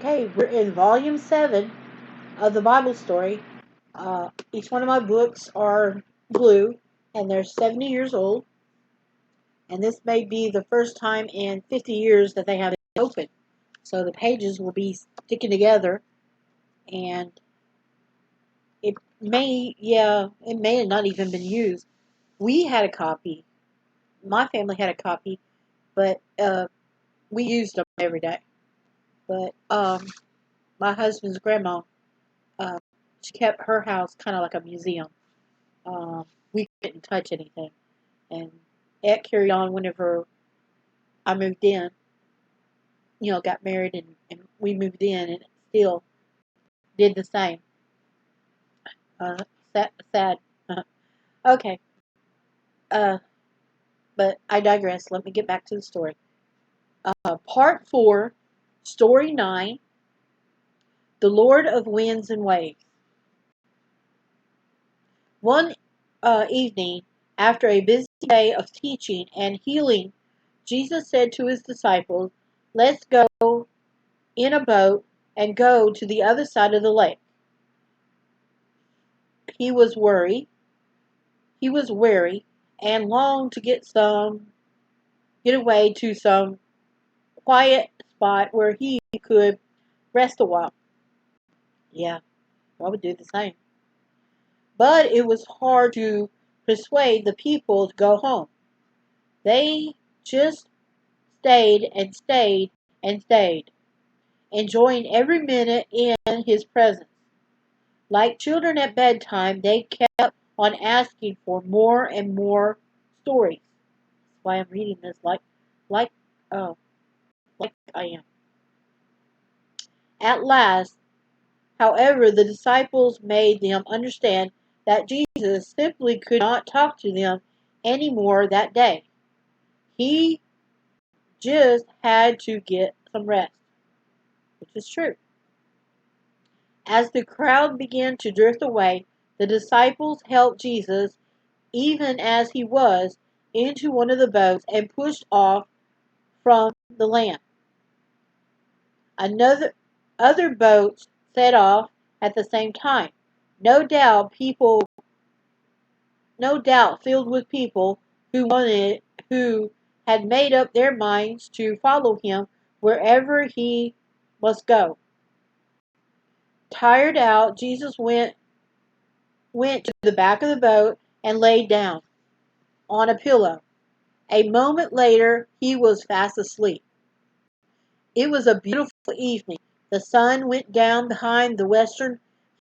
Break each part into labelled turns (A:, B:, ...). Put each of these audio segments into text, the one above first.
A: Okay, we're in volume 7 of the Bible story. Each one of my books are blue, and they're 70 years old. And this may be the first time in 50 years that they have it open. So the pages will be sticking together, and it may have not even been used. We had a copy. My family had a copy, but we used them every day. But my husband's grandma, uh, she kept her house kind of like a museum. We couldn't touch anything. And it carried on whenever I moved in, got married and we moved in, and it still did the same. Sad. Okay, uh, but I digress. Let me get back to the story. Part 4, Story 9, The Lord of Winds and Waves. One evening, after a busy day of teaching and healing, Jesus said to his disciples, "Let's go in a boat and go to the other side of the lake." He was worried. He was weary and longed to get away to some quiet spot where he could rest a while. Yeah, I would do the same. But it was hard to persuade the people to go home. They just stayed and stayed and stayed, enjoying every minute in his presence. Like children at bedtime, they kept on asking for more and more stories. That's why I'm reading this like, uh, like I am. At last, however, the disciples made them understand that Jesus simply could not talk to them any more that day. He just had to get some rest, which is true. As the crowd began to drift away, the disciples helped Jesus, even as he was, into one of the boats and pushed off from the land. Another Other boats set off at the same time. No doubt people no doubt filled with people who had made up their minds to follow him wherever he must go. Tired out, Jesus went to the back of the boat and laid down on a pillow. A moment later, he was fast asleep. It was a beautiful evening. The sun went down behind the western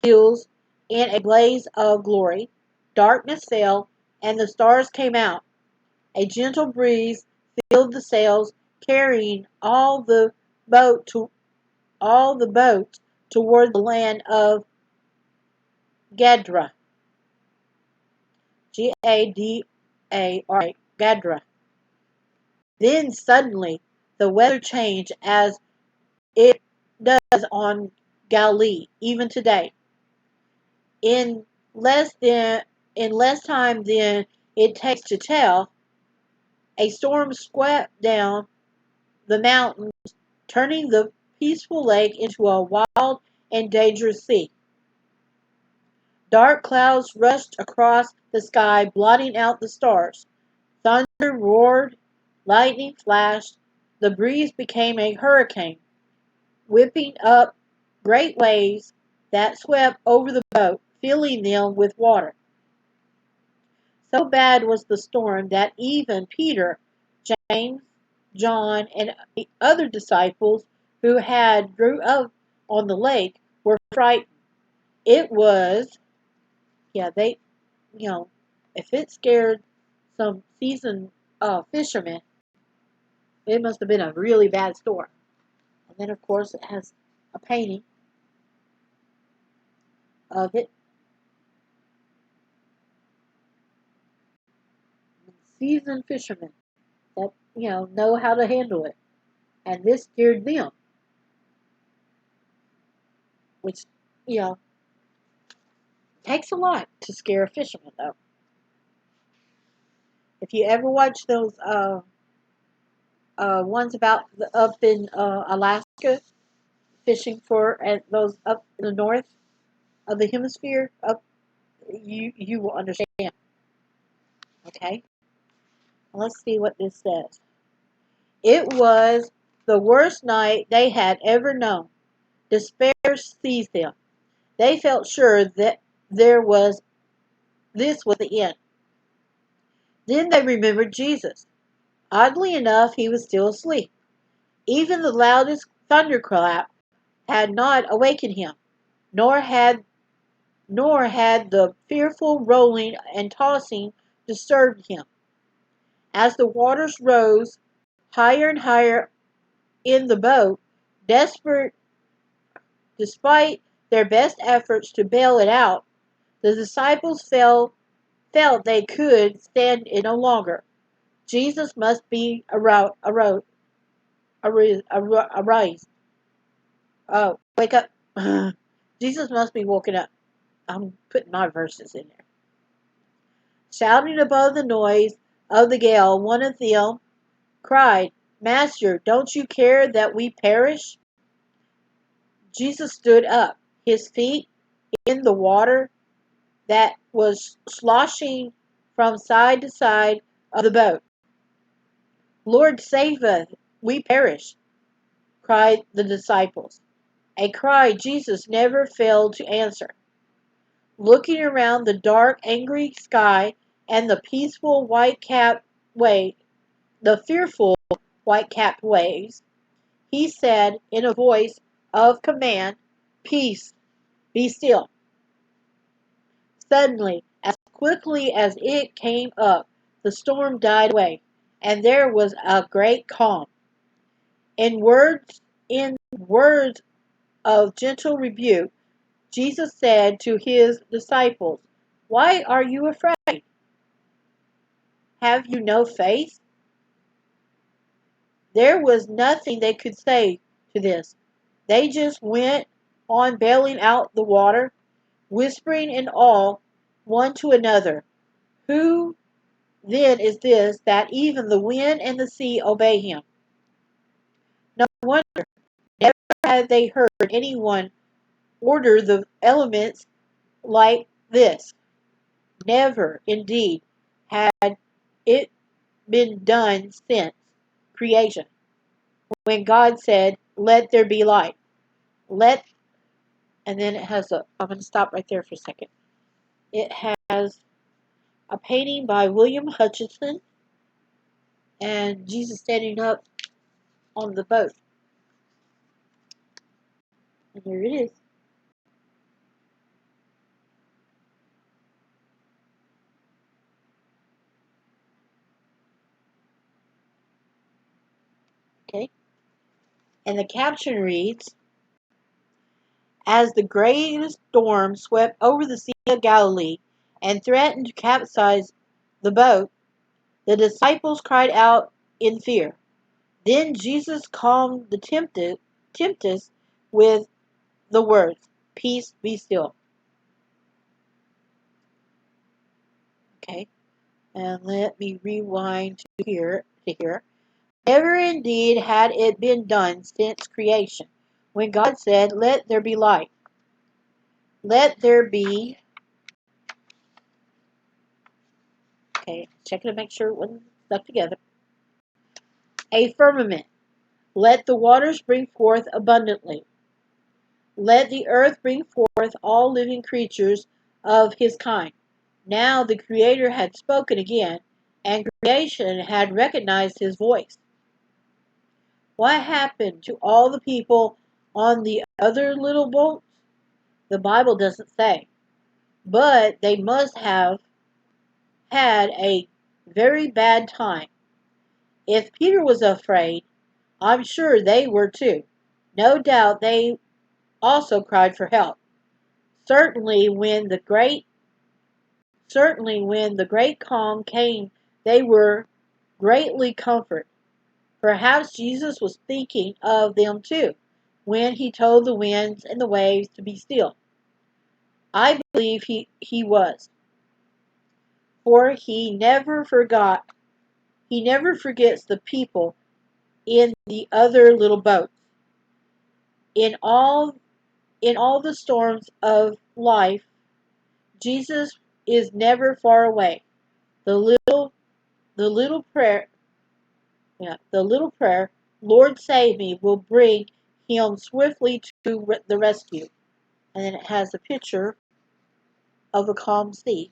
A: hills in a blaze of glory. Darkness fell, and the stars came out. A gentle breeze filled the sails, carrying all the boats toward the land of Gadara. Gadara. Gadara. Then suddenly the weather changed as it does on Galilee, even today. In less than in less time than it takes to tell, a storm swept down the mountains, turning the peaceful lake into a wild and dangerous sea. Dark clouds rushed across the sky, blotting out the stars. Thunder roared, lightning flashed, the breeze became a hurricane, whipping up great waves that swept over the boat, filling them with water. So bad was the storm that even Peter, James, John, and the other disciples who had grew up on the lake were frightened. It was, yeah, you know, if it scared some seasoned fishermen, it must have been a really bad storm. And then, of course, it has a painting of it. Seasoned fishermen that, know how to handle it. And this scared them, which, you know, takes a lot to scare a fisherman, though. If you ever watch those ones about up in Alaska, fishing for at those up in the north of the hemisphere, up you will understand. Okay, let's see what this says. It was the worst night they had ever known. Despair seized them. They felt sure that there was this was the end. Then they remembered Jesus. Oddly enough, he was still asleep. Even the loudest thunderclap had not awakened him, nor had the fearful rolling and tossing disturbed him. As the waters rose higher and higher in the boat, desperate despite their best efforts to bail it out, the disciples felt they could stand it no longer. Jesus must be arise. Oh, wake up. Jesus must be woken up. I'm putting my verses in there. Shouting above the noise of the gale, one of them cried, Master, don't you care that we perish? Jesus stood up, his feet in the water that was sloshing from side to side of the boat. Lord, save us, we perish, cried the disciples. A cry Jesus never failed to answer. Looking around the dark, angry sky and the peaceful white-capped wave, the fearful white-capped waves, he said in a voice of command, Peace, be still. Suddenly, as quickly as it came up, the storm died away, and there was a great calm. In words of gentle rebuke, Jesus said to his disciples, Why are you afraid? Have you no faith? There was nothing they could say to this. They just went on bailing out the water, whispering in awe one to another, Who then is this that even the wind and the sea obey him? No wonder. Never had they heard anyone order the elements like this. Never, indeed, had it been done since creation, when God said, Let there be light. Let, and then it has I'm going to stop right there for a second. It has a painting by William Hutchinson and Jesus standing up on the boat. And there it is. Okay. And the caption reads, As the greatest storm swept over the Sea of Galilee and threatened to capsize the boat, the disciples cried out in fear. Then Jesus calmed the tempest with the words, Peace, be still. Okay, and let me rewind to here. Never indeed had it been done since creation, when God said, Let there be light. Let there be, okay, checking to make sure it wasn't stuck together, a firmament. Let the waters bring forth abundantly. Let the earth bring forth all living creatures of his kind. Now the Creator had spoken again, and creation had recognized his voice. What happened to all the people on the other little boats? The Bible doesn't say. But they must have had a very bad time. If Peter was afraid, I'm sure they were too. No doubt they also cried for help. Certainly when the great calm came, they were greatly comforted. Perhaps Jesus was thinking of them too, when he told the winds and the waves to be still. I believe he was, for he never forgets the people in the other little boats. In all the storms of life, Jesus is never far away. The the little prayer, the little prayer, Lord save me, will bring him swiftly to the rescue. And then it has a picture of a calm sea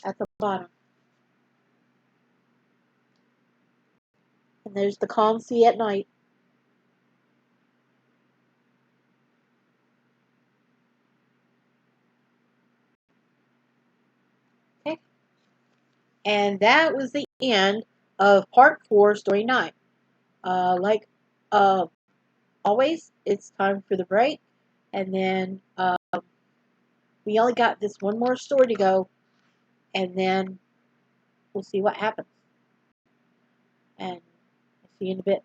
A: at the bottom. And there's the calm sea at night. Okay. And that was the end of part 4, story 9. Like uh, always, it's time for the break. And then we only got this one more story to go. And then we'll see what happens. And see you in a bit.